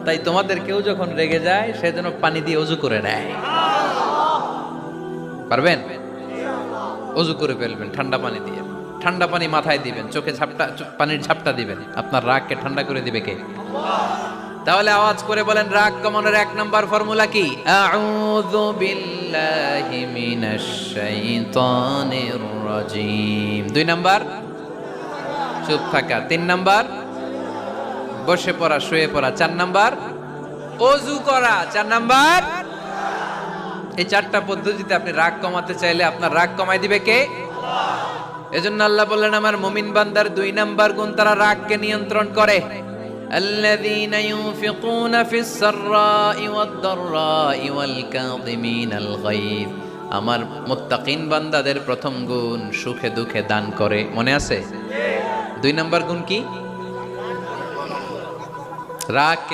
তাই তোমাদের কেউ যখন রেগে যায় সে যেন পানি দিয়ে অজু করে নেয়। পারবেন? অজু করে ফেলবেন ঠান্ডা পানি দিয়ে, ঠান্ডা পানি মাথায় দিবেন, চোখে পানির ঝাপটা দিবেন। আপনার রাগকে ঠান্ডা করে দিবে কে? তাহলে আওয়াজ করে বলেন রাগ কমানোর 1 নাম্বার ফর্মুলা কি? আউযু বিল্লাহি মিনাশ শাইতানির রাজিম। 2 নাম্বার চুপ থাকা। 3 নাম্বার বসে পড়া, শুয়ে পড়া। 4 নাম্বার অজু করা। 4 নাম্বার। এই 4টা পদ্ধতিতে আপনি রাগ কমাতে চাইলে আপনার রাগ কমাই দিবে কে? এজন্য আল্লাহ বললেন আমার মুমিন বান্দার 2 নাম্বার গুণ, তারা রাগকে নিয়ন্ত্রণ করে। আল্লাযীনা ইউনফিকুনা ফিস সাররাই ওয়াদ দাররাই ওয়াল কাযিমিনাল গায়য। আমার মুত্তাকিন বান্দাদের প্রথম গুণ সুখে দুঃখে দান করে। মনে আছে? 2 নাম্বার গুণ কি? রাগ।